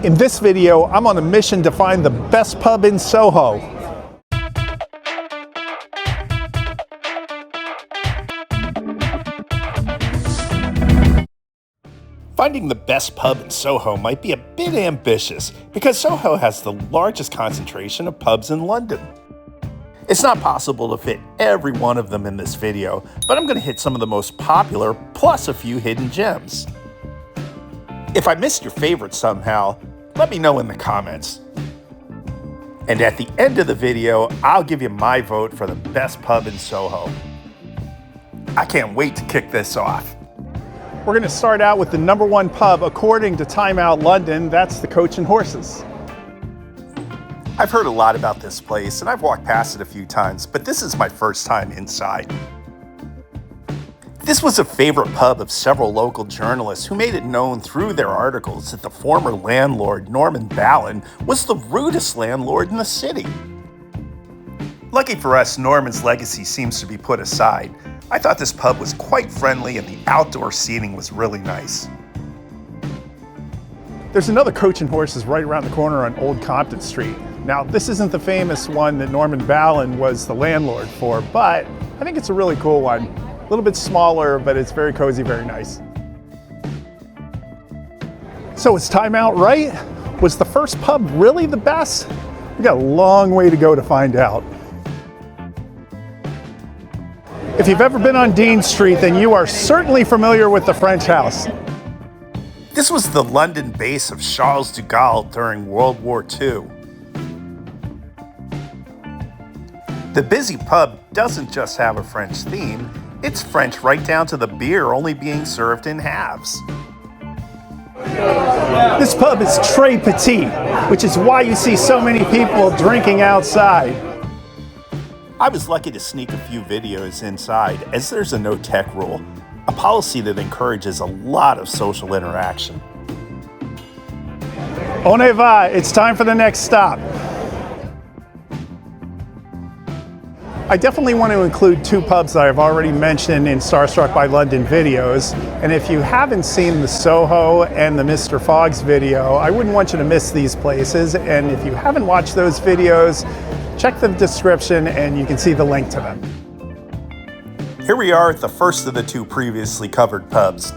In this video, I'm on a mission to find the best pub in Soho. Finding the best pub in Soho might be a bit ambitious because Soho has the largest concentration of pubs in London. It's not possible to fit every one of them in this video, but I'm going to hit some of the most popular plus a few hidden gems. If I missed your favorite somehow, let me know in the comments. And at the end of the video, I'll give you my vote for the best pub in Soho. I can't wait to kick this off. We're going to start out with the #1 pub according to Time Out London. That's the Coach and Horses. I've heard a lot about this place and I've walked past it a few times, but this is my first time inside. This was a favorite pub of several local journalists who made it known through their articles that the former landlord, Norman Ballin, was the rudest landlord in the city. Lucky for us, Norman's legacy seems to be put aside. I thought this pub was quite friendly and the outdoor seating was really nice. There's another Coach and Horses right around the corner on Old Compton Street. Now, this isn't the famous one that Norman Ballin was the landlord for, but I think it's a really cool one. A little bit smaller, but it's very cozy, very nice. So is Time Out right? Was the first pub really the best? We got a long way to go to find out. If you've ever been on Dean Street, then you are certainly familiar with the French House. This was the London base of Charles de Gaulle during World War II. The busy pub doesn't just have a French theme, it's French right down to the beer only being served in halves. This pub is très petit, which is why you see so many people drinking outside. I was lucky to sneak a few videos inside, as there's a no tech rule, a policy that encourages a lot of social interaction. On y va, it's time for the next stop. I definitely want to include two pubs that I've already mentioned in Starstruck by London videos, and if you haven't seen the Soho and the Mr. Fogg's video, I wouldn't want you to miss these places, and if you haven't watched those videos, check the description and you can see the link to them. Here we are at the first of the two previously covered pubs.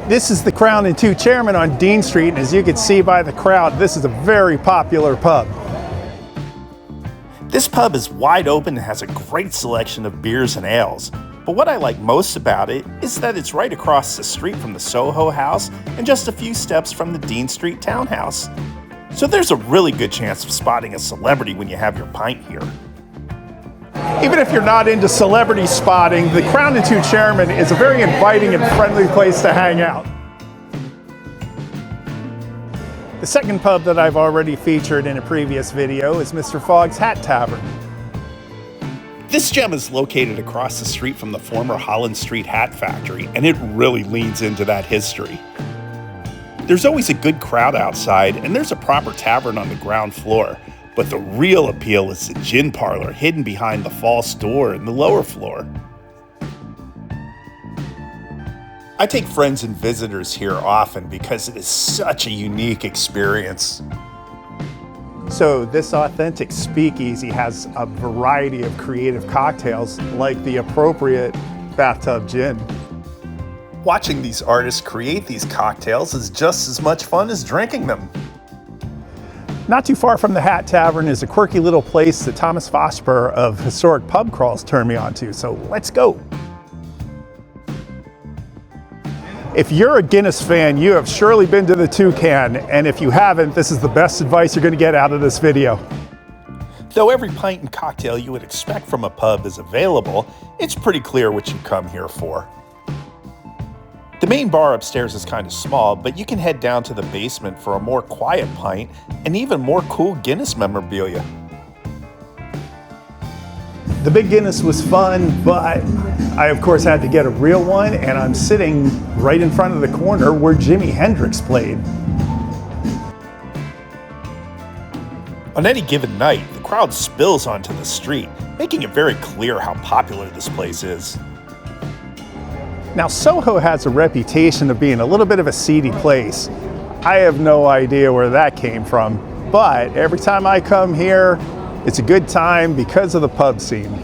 This is the Crown Two Chairmen on Dean Street, and as you can see by the crowd, this is a very popular pub. This pub is wide open and has a great selection of beers and ales, but what I like most about it is that it's right across the street from the Soho House and just a few steps from the Dean Street Townhouse. So there's a really good chance of spotting a celebrity when you have your pint here. Even if you're not into celebrity spotting, the Crown Two Chairmen is a very inviting and friendly place to hang out. The second pub that I've already featured in a previous video is Mr. Fogg's Hat Tavern. This gem is located across the street from the former Holland Street Hat Factory, and it really leans into that history. There's always a good crowd outside, and there's a proper tavern on the ground floor, but the real appeal is the gin parlor hidden behind the false door in the lower floor. I take friends and visitors here often because it is such a unique experience. So this authentic speakeasy has a variety of creative cocktails like the appropriate bathtub gin. Watching these artists create these cocktails is just as much fun as drinking them. Not too far from the Hat Tavern is a quirky little place that Thomas Vosper of Historic Pub Crawls turned me on to, so let's go. If you're a Guinness fan, you have surely been to the Toucan, and if you haven't, this is the best advice you're going to get out of this video. Though every pint and cocktail you would expect from a pub is available, it's pretty clear what you come here for. The main bar upstairs is kind of small, but you can head down to the basement for a more quiet pint and even more cool Guinness memorabilia. The big Guinness was fun, but I of course had to get a real one, and I'm sitting right in front of the corner where Jimi Hendrix played. On any given night, the crowd spills onto the street, making it very clear how popular this place is. Now, Soho has a reputation of being a little bit of a seedy place. I have no idea where that came from, but every time I come here, it's a good time because of the pub scene.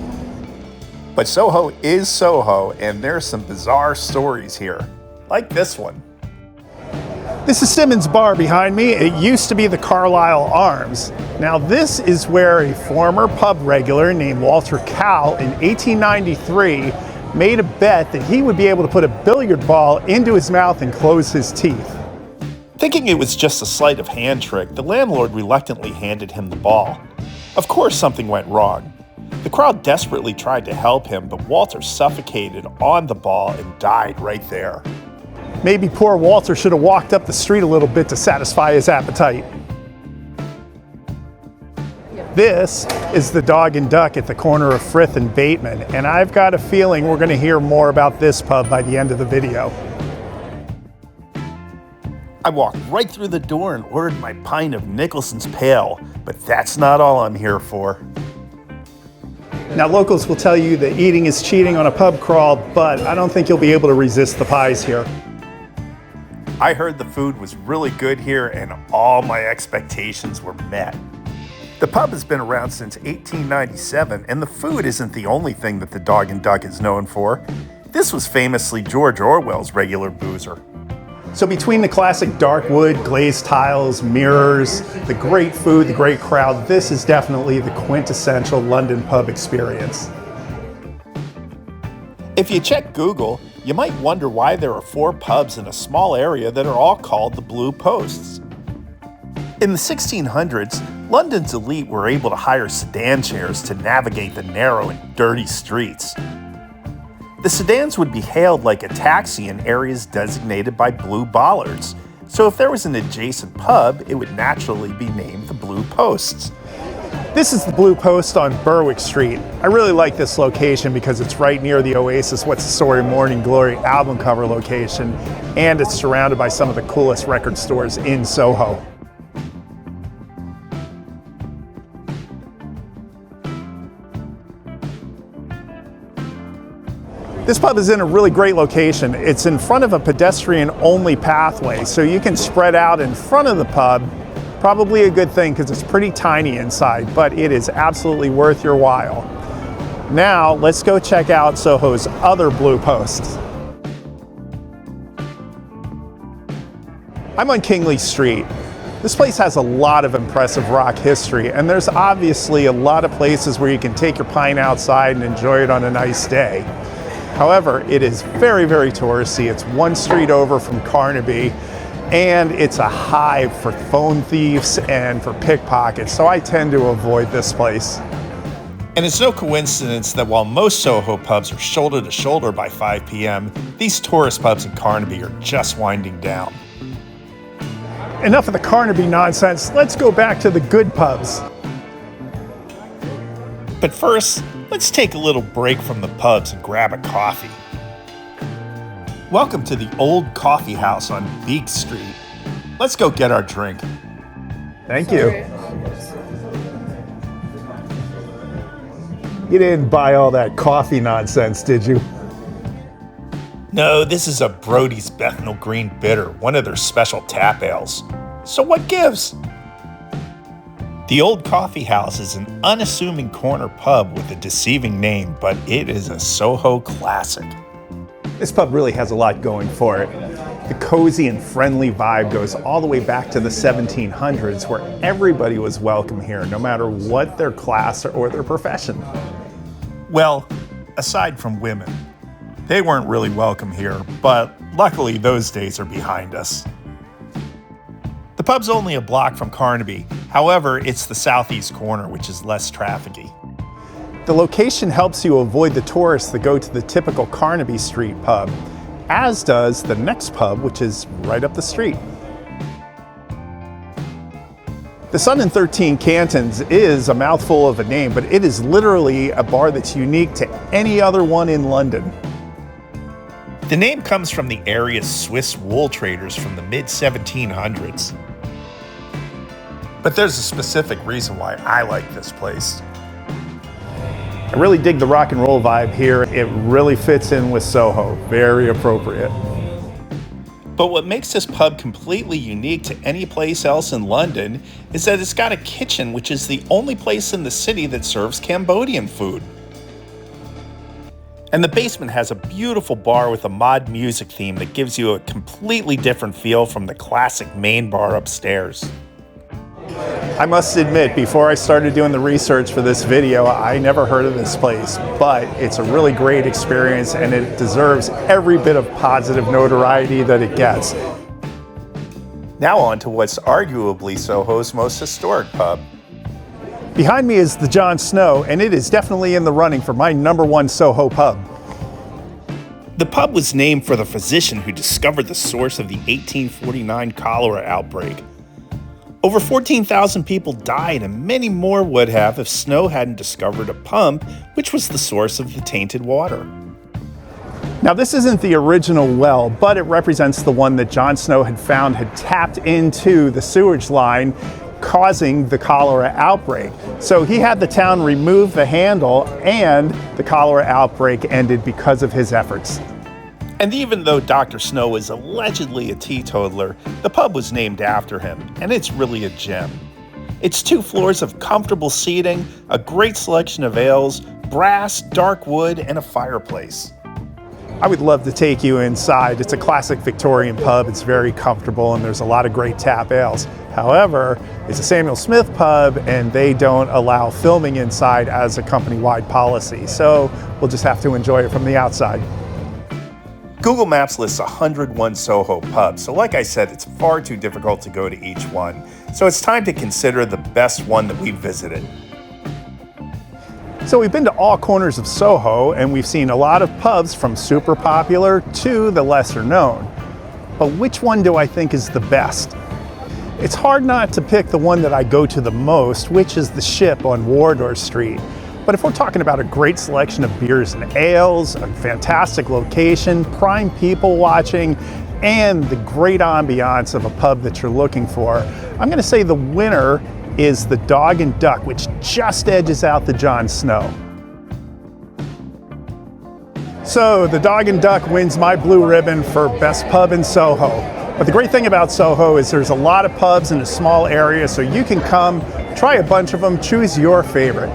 But Soho is Soho, and there's some bizarre stories here, like this one. This is Simmons Bar behind me. It used to be the Carlisle Arms. Now this is where a former pub regular named Walter Cowle in 1893 made a bet that he would be able to put a billiard ball into his mouth and close his teeth. Thinking it was just a sleight of hand trick, the landlord reluctantly handed him the ball. Of course something went wrong. The crowd desperately tried to help him, but Walter suffocated on the ball and died right there. Maybe poor Walter should have walked up the street a little bit to satisfy his appetite. This is the Dog and Duck at the corner of Frith and Bateman, and I've got a feeling we're going to hear more about this pub by the end of the video. I walked right through the door and ordered my pint of Nicholson's Pale, but that's not all I'm here for. Now locals will tell you that eating is cheating on a pub crawl, but I don't think you'll be able to resist the pies here. I heard the food was really good here and all my expectations were met. The pub has been around since 1897, and the food isn't the only thing that the Dog and Duck is known for. This was famously George Orwell's regular boozer. So between the classic dark wood, glazed tiles, mirrors, the great food, the great crowd, this is definitely the quintessential London pub experience. If you check Google, you might wonder why there are 4 pubs in a small area that are all called the Blue Posts. In the 1600s, London's elite were able to hire sedan chairs to navigate the narrow and dirty streets. The sedans would be hailed like a taxi in areas designated by blue bollards, so if there was an adjacent pub, it would naturally be named the Blue Posts. This is the Blue Post on Berwick Street. I really like this location because it's right near the Oasis What's the Story Morning Glory album cover location, and it's surrounded by some of the coolest record stores in Soho. This pub is in a really great location. It's in front of a pedestrian-only pathway, so you can spread out in front of the pub. Probably a good thing because it's pretty tiny inside, but it is absolutely worth your while. Now, let's go check out Soho's other Blue Posts. I'm on Kingley Street. This place has a lot of impressive rock history, and there's obviously a lot of places where you can take your pint outside and enjoy it on a nice day. However, it is very, very touristy. It's one street over from Carnaby, and it's a hive for phone thieves and for pickpockets, so I tend to avoid this place. And it's no coincidence that while most Soho pubs are shoulder to shoulder by 5 p.m., these tourist pubs in Carnaby are just winding down. Enough of the Carnaby nonsense, let's go back to the good pubs. But first, let's take a little break from the pubs and grab a coffee. Welcome to the Old Coffee House on Beak Street. Let's go get our drink. Thank you. You didn't buy all that coffee nonsense, did you? No, this is a Brody's Bethnal Green Bitter, one of their special tap ales. So what gives? The Old Coffee House is an unassuming corner pub with a deceiving name, but it is a Soho classic. This pub really has a lot going for it. The cozy and friendly vibe goes all the way back to the 1700s, where everybody was welcome here, no matter what their class or their profession. Well, aside from women. They weren't really welcome here, but luckily those days are behind us. The pub's only a block from Carnaby. However, it's the southeast corner, which is less trafficky. The location helps you avoid the tourists that go to the typical Carnaby Street pub, as does the next pub, which is right up the street. The Sun and 13 Cantons is a mouthful of a name, but it is literally a bar that's unique to any other one in London. The name comes from the area's Swiss wool traders from the mid-1700s. But there's a specific reason why I like this place. I really dig the rock and roll vibe here. It really fits in with Soho. Very appropriate. But what makes this pub completely unique to any place else in London is that it's got a kitchen, which is the only place in the city that serves Cambodian food. And the basement has a beautiful bar with a mod music theme that gives you a completely different feel from the classic main bar upstairs. I must admit, before I started doing the research for this video, I never heard of this place, but it's a really great experience and it deserves every bit of positive notoriety that it gets. Now on to what's arguably Soho's most historic pub. Behind me is the John Snow, and it is definitely in the running for my #1 Soho pub. The pub was named for the physician who discovered the source of the 1849 cholera outbreak. Over 14,000 people died, and many more would have if Snow hadn't discovered a pump, which was the source of the tainted water. Now, this isn't the original well, but it represents the one that John Snow had found had tapped into the sewage line, causing the cholera outbreak. So he had the town remove the handle, and the cholera outbreak ended because of his efforts. And even though Dr. Snow is allegedly a teetotaler, the pub was named after him, and it's really a gem. It's 2 floors of comfortable seating, a great selection of ales, brass, dark wood, and a fireplace. I would love to take you inside. It's a classic Victorian pub. It's very comfortable, and there's a lot of great tap ales. However, it's a Samuel Smith pub, and they don't allow filming inside as a company-wide policy. So we'll just have to enjoy it from the outside. Google Maps lists 101 Soho pubs, so like I said, it's far too difficult to go to each one. So it's time to consider the best one that we've visited. So we've been to all corners of Soho, and we've seen a lot of pubs from super popular to the lesser known. But which one do I think is the best? It's hard not to pick the one that I go to the most, which is the Ship on Wardour Street. But if we're talking about a great selection of beers and ales, a fantastic location, prime people watching, and the great ambiance of a pub that you're looking for, I'm going to say the winner is the Dog and Duck, which just edges out the John Snow. So the Dog and Duck wins my blue ribbon for best pub in Soho. But the great thing about Soho is there's a lot of pubs in a small area, so you can come, try a bunch of them, choose your favorite.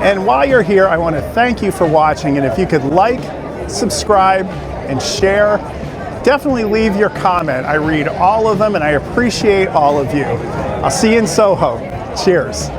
And while you're here, I want to thank you for watching, and if you could like, subscribe, and share, definitely leave your comment. I read all of them, and I appreciate all of you. I'll see you in Soho. Cheers.